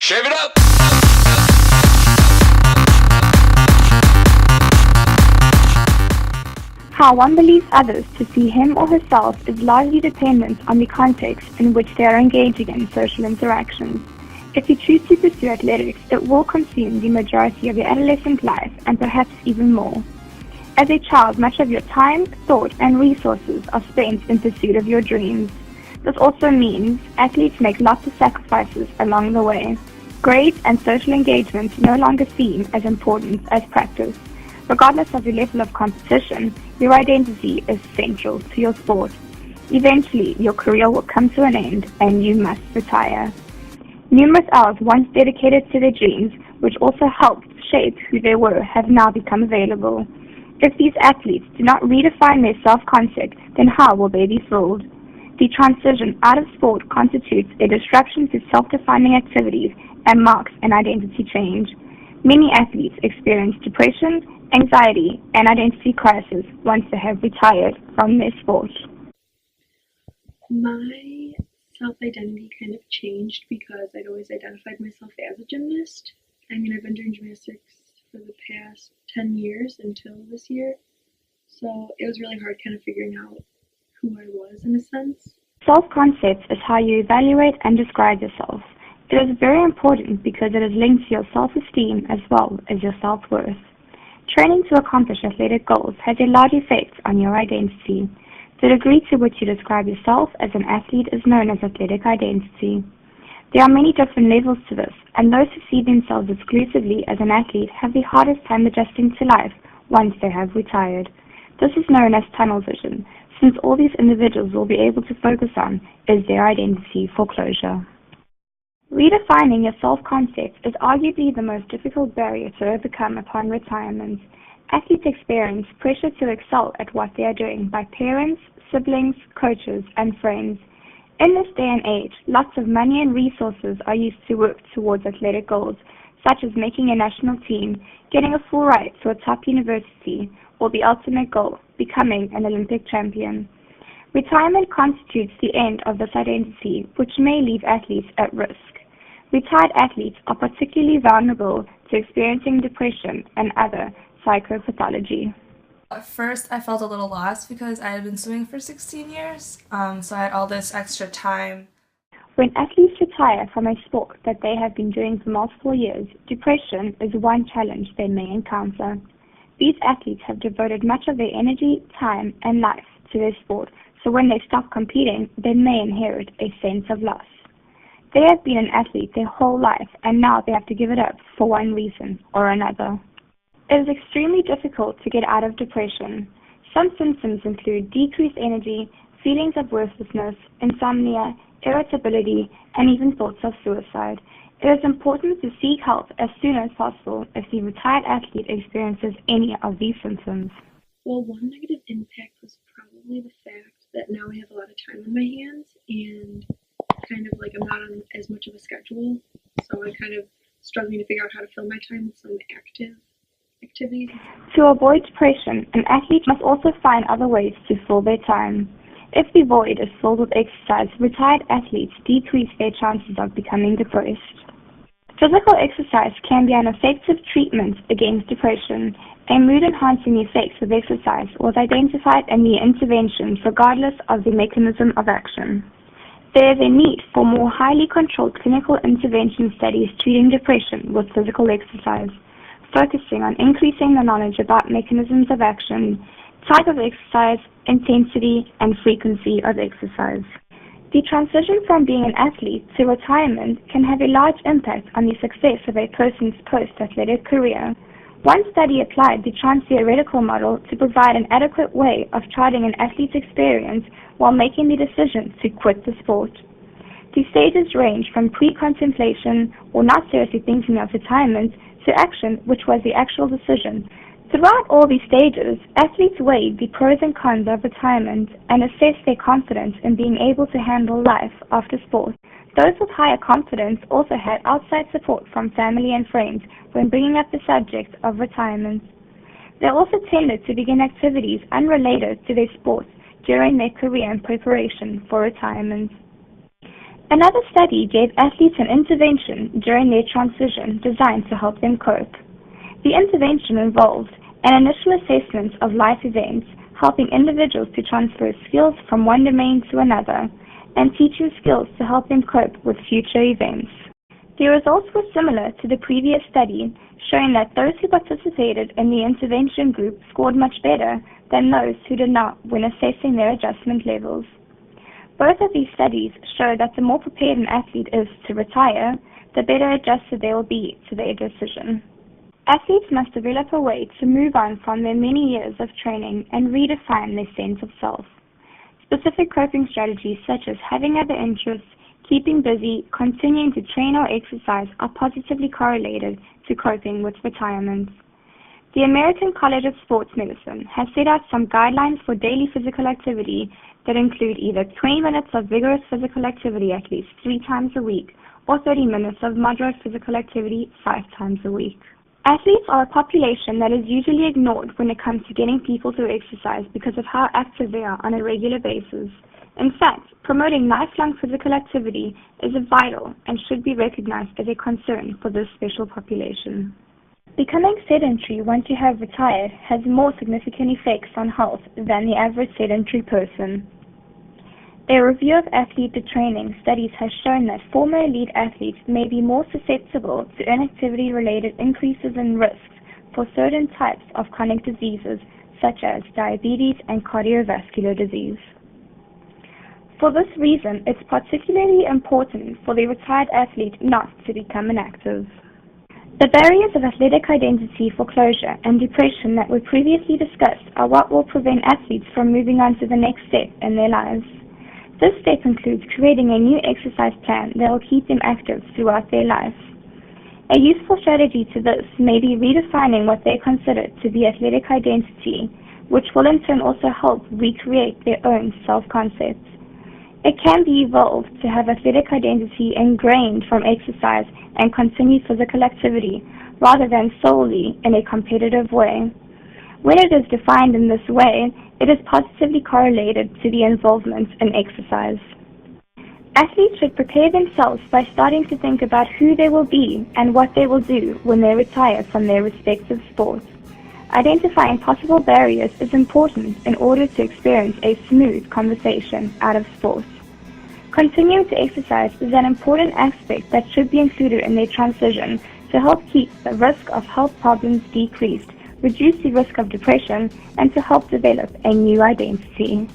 Shave it up! How one believes others to see him or herself is largely dependent on the context in which they are engaging in social interactions. If you choose to pursue athletics, it will consume the majority of your adolescent life and perhaps even more. As a child, much of your time, thought, and resources are spent in pursuit of your dreams. This also means athletes make lots of sacrifices along the way. Grades and social engagement no longer seem as important as practice. Regardless of your level of competition, your identity is central to your sport. Eventually, your career will come to an end and you must retire. Numerous hours once dedicated to their dreams, which also helped shape who they were, have now become available. If these athletes do not redefine their self-concept, then how will they be filled? The transition out of sport constitutes a disruption to self-defining activities and marks an identity change. Many athletes experience depression, anxiety, and identity crisis once they have retired from their sport. My self-identity kind of changed because I'd always identified myself as a gymnast. I've been doing gymnastics for the past 10 years until this year, so it was really hard kind of figuring out who I was in a sense. Self-concept is how you evaluate and describe yourself. It is very important because it is linked to your self-esteem as well as your self-worth. Training to accomplish athletic goals has a large effect on your identity. The degree to which you describe yourself as an athlete is known as athletic identity. There are many different levels to this, and those who see themselves exclusively as an athlete have the hardest time adjusting to life once they have retired. This is known as tunnel vision, since all these individuals will be able to focus on is their identity for closure. Redefining your self-concept is arguably the most difficult barrier to overcome upon retirement. Athletes experience pressure to excel at what they are doing by parents, siblings, coaches, and friends. In this day and age, lots of money and resources are used to work towards athletic goals, such as making a national team, getting a full ride to a top university, or the ultimate goal, becoming an Olympic champion. Retirement constitutes the end of this identity, which may leave athletes at risk. Retired athletes are particularly vulnerable to experiencing depression and other psychopathology. At first, I felt a little lost because I had been swimming for 16 years, so I had all this extra time. When athletes retire from a sport that they have been doing for multiple years, depression is one challenge they may encounter. These athletes have devoted much of their energy, time, and life to their sport, so when they stop competing, they may inherit a sense of loss. They have been an athlete their whole life, and now they have to give it up for one reason or another. It is extremely difficult to get out of depression. Some symptoms include decreased energy, feelings of worthlessness, insomnia, irritability, and even thoughts of suicide. It is important to seek help as soon as possible if the retired athlete experiences any of these symptoms. Well, one negative impact was probably the fact that now I have a lot of time on my hands and I'm not on as much of a schedule, so I'm kind of struggling to figure out how to fill my time with some active activities. To avoid depression, an athlete must also find other ways to fill their time. If the void is filled with exercise, retired athletes decrease their chances of becoming depressed. Physical exercise can be an effective treatment against depression. A mood-enhancing effect of exercise was identified in the interventions regardless of the mechanism of action. There is a need for more highly controlled clinical intervention studies treating depression with physical exercise, focusing on increasing the knowledge about mechanisms of action, type of exercise, intensity, and frequency of exercise. The transition from being an athlete to retirement can have a large impact on the success of a person's post-athletic career. One study applied the trans-theoretical model to provide an adequate way of charting an athlete's experience while making the decision to quit the sport. The stages range from pre-contemplation, or not seriously thinking of retirement, to action, which was the actual decision. Throughout all these stages, athletes weighed the pros and cons of retirement and assessed their confidence in being able to handle life after sport. Those with higher confidence also had outside support from family and friends when bringing up the subject of retirement. They also tended to begin activities unrelated to their sports during their career in preparation for retirement. Another study gave athletes an intervention during their transition designed to help them cope. The intervention involved an initial assessment of life events, helping individuals to transfer skills from one domain to another, and teaching skills to help them cope with future events. The results were similar to the previous study, showing that those who participated in the intervention group scored much better than those who did not when assessing their adjustment levels. Both of these studies show that the more prepared an athlete is to retire, the better adjusted they will be to their decision. Athletes must develop a way to move on from their many years of training and redefine their sense of self. Specific coping strategies such as having other interests, keeping busy, continuing to train or exercise are positively correlated to coping with retirement. The American College of Sports Medicine has set out some guidelines for daily physical activity that include either 20 minutes of vigorous physical activity at least 3 times a week or 30 minutes of moderate physical activity 5 times a week. Athletes are a population that is usually ignored when it comes to getting people to exercise because of how active they are on a regular basis. In fact, promoting lifelong physical activity is vital and should be recognized as a concern for this special population. Becoming sedentary once you have retired has more significant effects on health than the average sedentary person. A review of athlete training studies has shown that former elite athletes may be more susceptible to inactivity-related increases in risks for certain types of chronic diseases such as diabetes and cardiovascular disease. For this reason, it's particularly important for the retired athlete not to become inactive. The barriers of athletic identity, foreclosure, and depression that were previously discussed are what will prevent athletes from moving on to the next step in their lives. This step includes creating a new exercise plan that will keep them active throughout their life. A useful strategy to this may be redefining what they consider to be athletic identity, which will in turn also help recreate their own self-concepts. It can be evolved to have athletic identity ingrained from exercise and continued physical activity, rather than solely in a competitive way. When it is defined in this way, it is positively correlated to the involvement in exercise. Athletes should prepare themselves by starting to think about who they will be and what they will do when they retire from their respective sports. Identifying possible barriers is important in order to experience a smooth conversation out of sports. Continuing to exercise is an important aspect that should be included in their transition to help keep the risk of health problems decreased, reduce the risk of depression, and to help develop a new identity.